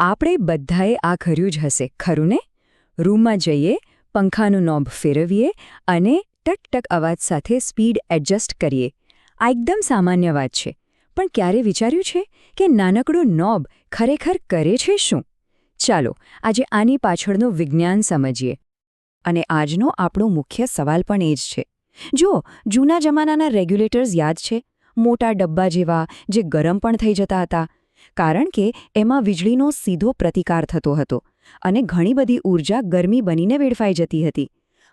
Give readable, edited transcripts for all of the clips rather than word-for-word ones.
આપણે બધાએ આ કર્યું જ હશે ખરું ને? રૂમમાં જઈએ, પંખાનું નોબ ફેરવીએ અને ટક ટક અવાજ સાથે સ્પીડ એડજસ્ટ કરીએ. આ એકદમ સામાન્ય વાત છે, પણ ક્યારે વિચાર્યું છે કે નાનકડું નોબ ખરેખર કરે છે શું? ચાલો આજે આની પાછળનું વિજ્ઞાન સમજીએ. અને આજનો આપણો મુખ્ય સવાલ પણ એ જ છે. જો જૂના જમાનાના રેગ્યુલેટર્સ યાદ છે, મોટા ડબ્બા જેવા જે ગરમ પણ થઈ જતા હતા, કારણ કે એમાં વીજળીનો સીધો પ્રતિકાર થતો હતો અને ઘણી બધી ઊર્જા ગરમી બનીને વેડફાઈ જતી હતી.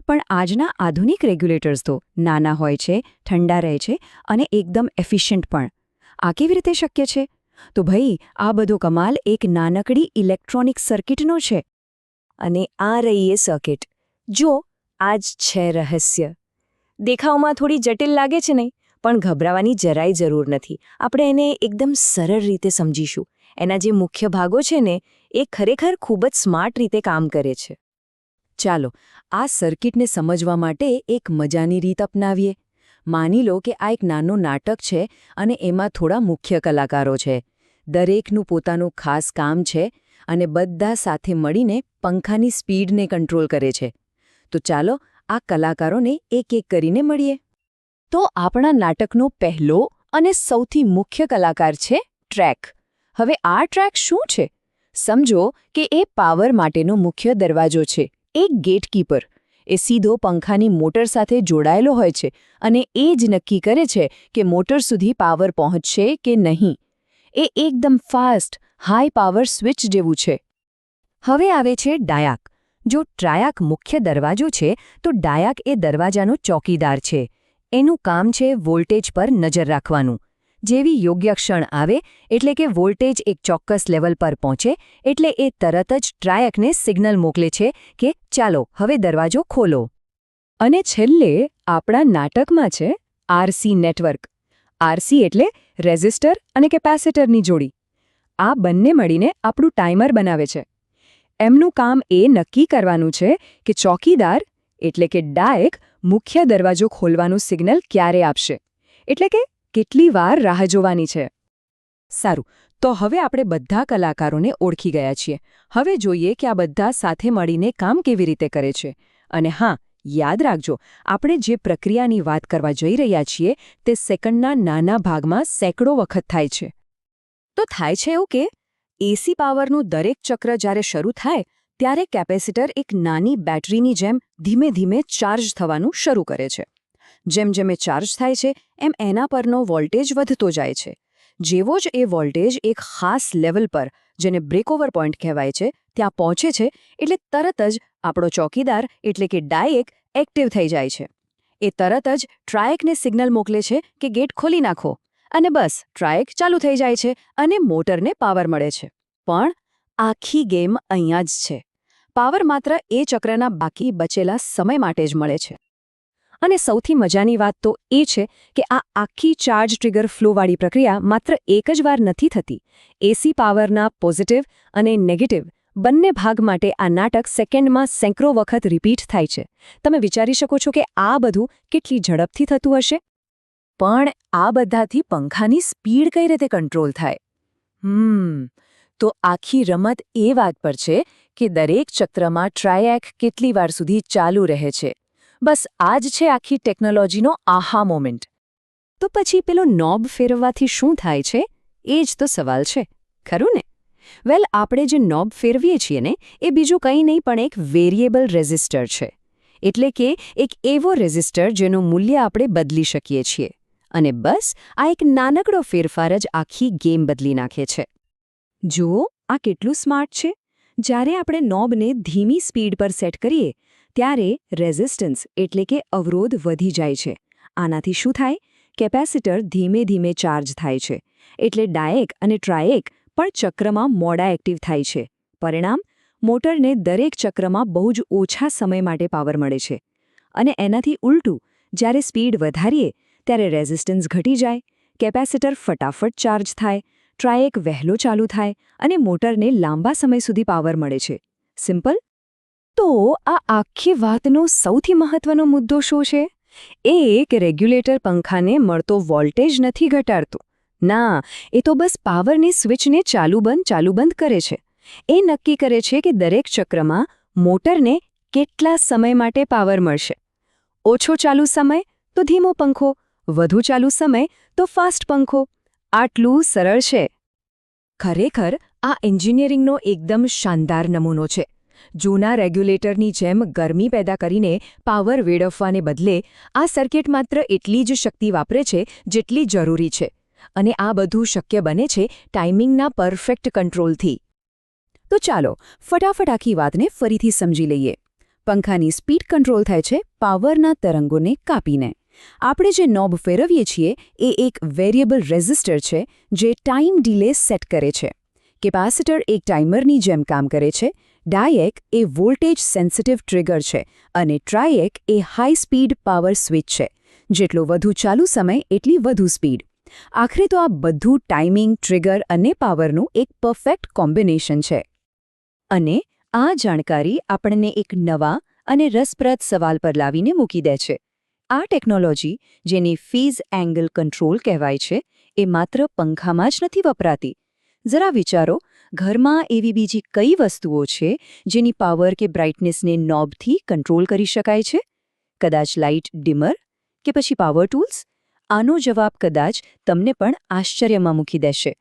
પણ આજના આધુનિક રેગ્યુલેટર્સ તો નાના હોય છે, ઠંડા રહે છે અને એકદમ એફિશિયન્ટ પણ. આ કેવી રીતે શક્ય છે? તો ભાઈ, આ બધો કમાલ એક નાનકડી ઇલેક્ટ્રોનિક સર્કિટનો છે. અને આ રહી એ સર્કિટ. જો આ જ છે રહસ્ય. દેખાવમાં થોડી જટિલ લાગે છે નહીં, પણ ગભરાવાની જરાય જરૂર નથી. આપણે એને એકદમ સરળ રીતે સમજીશું. એના જે મુખ્ય ભાગો છે ને, એ ખરેખર ખૂબ જ સ્માર્ટ રીતે કામ કરે છે. ચાલો આ સર્કિટને સમજવા માટે એક મજાની રીત અપનાવીએ. માની લો કે આ એક નાનું નાટક છે અને એમાં થોડા મુખ્ય કલાકારો છે. દરેકનું પોતાનું ખાસ કામ છે અને બધા સાથે મળીને પંખાની સ્પીડને કંટ્રોલ કરે છે. તો ચાલો આ કલાકારોને એક એક કરીને મળીએ. તો આપણા નાટકનો પહેલો અને સૌથી મુખ્ય કલાકાર છે ટ્રેક. હવે આ ટ્રેક શું છે? સમજો કે એ પાવર માટેનો મુખ્ય દરવાજો છે, એક ગેટકીપર. એ સીધો પંખાની મોટર સાથે જોડાયેલો હોય છે અને એ જ નક્કી કરે છે કે મોટર સુધી પાવર પહોંચશે કે નહીં. એ એકદમ ફાસ્ટ, હાઈ પાવર સ્વિચ જેવું છે. હવે આવે છે ડાયાક. જો ટ્રાયાક મુખ્ય દરવાજો છે, તો ડાયાક એ દરવાજાનો ચોકીદાર છે. એનું કામ છે વોલ્ટેજ પર નજર રાખવાનું. જેવી યોગ્ય ક્ષણ આવે, એટલે કે વોલ્ટેજ એક ચોક્કસ લેવલ પર પહોંચે, એટલે એ તરત જ ટ્રાયકને સિગ્નલ મોકલે છે કે ચાલો હવે દરવાજો ખોલો. અને છેલ્લે આપણા નાટકમાં છે આરસી નેટવર્ક. આરસી એટલે રેઝિસ્ટર અને કેપેસિટરની જોડી. આ બંને મળીને આપણું ટાઈમર બનાવે છે. એમનું કામ એ નક્કી કરવાનું છે કે ચોકીદાર એટલે કે ડાયક મુખ્ય દરવાજો ખોલવાનું સિગ્નલ ક્યારે આપશે, એટલે કે કેટલી વાર રાહ જોવાની છે. સારું, તો હવે આપણે બધા કલાકારોને ઓળખી ગયા છીએ. હવે જોઈએ કે આ બધા સાથે મળીને કામ કેવી રીતે કરે છે. અને હા, યાદ રાખજો, આપણે જે પ્રક્રિયાની વાત કરવા જઈ રહ્યા છીએ તે સેકન્ડના નાના ભાગમાં સેંકડો વખત થાય છે. તો થાય છે એવું કે એસી પાવરનું દરેક ચક્ર જ્યારે શરૂ થાય, ત્યારે કેપેસિટર એક નાની બેટરીની જેમ ધીમે ધીમે ચાર્જ થવાનું શરૂ કરે છે. જેમ જેમ એ ચાર્જ થાય છે, એમ એના પરનો વોલ્ટેજ વધતો જાય છે. જેવો જ એ વોલ્ટેજ એક ખાસ લેવલ પર, જેને બ્રેકઓવર પોઈન્ટ કહેવાય છે, ત્યાં પહોંચે છે, એટલે તરત જ આપણો ચોકીદાર એટલે કે ડાયક એક્ટિવ થઈ જાય છે. એ તરત જ ટ્રાયકને સિગ્નલ મોકલે છે કે ગેટ ખોલી નાખો. અને બસ ટ્રાયક ચાલુ થઈ જાય છે અને મોટરને પાવર મળે છે. પણ આખી ગેમ અહીંયા જ છે. પાવર માત્ર એ ચક્રના બાકી બચેલા સમય માટે જ મળે છે. અને સૌથી મજાની વાત તો એ છે કે આ આખી ચાર્જ ટ્રિગર ફ્લોવાળી પ્રક્રિયા માત્ર એક જ વાર નથી થતી. એસી પાવરના પોઝિટિવ અને નેગેટિવ બંને ભાગ માટે આ નાટક સેકન્ડમાં સેંકડો વખત રિપીટ થાય છે. તમે વિચારી શકો છો કે આ બધું કેટલી ઝડપથી થતું હશે? પણ આ બધાથી પંખાની સ્પીડ કઈ રીતે કંટ્રોલ થાય? તો આખી રમત એ વાત પર છે કે દરેક ચક્રમાં ટ્રાયક કેટલી વાર સુધી ચાલુ રહે છે. બસ આ જ છે આખી ટેકનોલોજીનો આહા મોમેન્ટ. તો પછી પેલો નોબ ફેરવવાથી શું થાય છે? એ જ તો સવાલ છે, ખરું ને? વેલ, આપણે જે નોબ ફેરવીએ છીએ ને, એ બીજું કંઈ નહીં પણ એક વેરિયેબલ રેઝિસ્ટર છે. એટલે કે એક એવો રેઝિસ્ટર જેનું મૂલ્ય આપણે બદલી શકીએ છીએ. અને બસ આ એક નાનકડો ફેરફાર જ આખી ગેમ બદલી નાખે છે. જુઓ આ કેટલું સ્માર્ટ છે. જ્યારે આપણે નોબને ધીમી સ્પીડ પર સેટ કરીએ, ત્યારે રેઝિસ્ટન્સ એટલે કે અવરોધ વધી જાય છે. આનાથી શું થાય? કેપેસિટર ધીમે ધીમે ચાર્જ થાય છે. એટલે ડાયક અને ટ્રાયક પણ ચક્રમાં મોડા એક્ટિવ થાય છે. પરિણામ, મોટરને દરેક ચક્રમાં બહુ જ ઓછા સમય માટે પાવર મળે છે. અને એનાથી ઉલટું, જ્યારે સ્પીડ વધારીએ ત્યારે રેઝિસ્ટન્સ ઘટી જાય, કેપેસિટર ફટાફટ ચાર્જ થાય, ટ્રાયક વહેલો ચાલુ થાય અને મોટરને લાંબા સમય સુધી પાવર મળે છે. સિમ્પલ. તો આ આખી વાતનો સૌથી મહત્વનો મુદ્દો શું છે? એ કે રેગ્યુલેટર પંખાને મળતો વોલ્ટેજ નથી ઘટાડતું. ના, એ તો બસ પાવરની સ્વિચને ચાલુ બંધ કરે છે. એ નક્કી કરે છે કે દરેક ચક્રમાં મોટરને કેટલા સમય માટે પાવર મળશે. ઓછો ચાલુ સમય તો ધીમો પંખો, વધુ ચાલુ સમય તો ફાસ્ટ પંખો. આટલું સરળ છે. ખરેખર આ એન્જિનિયરિંગનો એકદમ શાનદાર નમૂનો છે. જૂના રેગ્યુલેટરની જેમ ગરમી પેદા કરીને પાવર વેડફવાને બદલે આ સર્કિટ માત્ર એટલી જ શક્તિ વાપરે છે જેટલી જરૂરી છે. અને આ બધું શક્ય બને છે ટાઈમિંગના પરફેક્ટ કંટ્રોલથી. તો ચાલો ફટાફટ આખી વાતને ફરીથી સમજી લઈએ. પંખાની સ્પીડ કંટ્રોલ થાય છે પાવરના તરંગોને કાપીને. આપણે જે નોબ ફેરવીએ છીએ એ એક વેરિયેબલ રેઝિસ્ટર છે જે ટાઈમ ડિલે સેટ કરે છે. કેપેસિટર એક ટાઈમરની જેમ કામ કરે છે. ડાયેક એ વોલ્ટેજ સેન્સિટિવ ટ્રિગર છે અને ટ્રાયેક એ હાઈ સ્પીડ પાવર સ્વિચ છે. જેટલો વધુ ચાલુ સમય એટલી વધુ સ્પીડ. આખરે તો આ બધું ટાઈમિંગ, ટ્રિગર અને પાવરનું એક પરફેક્ટ કોમ્બિનેશન છે. અને આ જાણકારી આપણને એક નવા અને રસપ્રદ સવાલ પર લાવીને મૂકી દે છે. આ ટેકનોલોજી, જેને ફેઝ એંગલ કંટ્રોલ કહેવાય છે, એ માત્ર પંખામાં જ નથી વપરાતી. જરા વિચારો, ઘરમાં એવી બીજી કઈ વસ્તુઓ છે જેની પાવર કે બ્રાઇટનેસને નોબથી કંટ્રોલ કરી શકાય છે? કદાચ લાઇટ ડિમર કે પછી પાવર ટૂલ્સ? આનો જવાબ કદાચ તમને પણ આશ્ચર્યમાં મૂકી દેશે.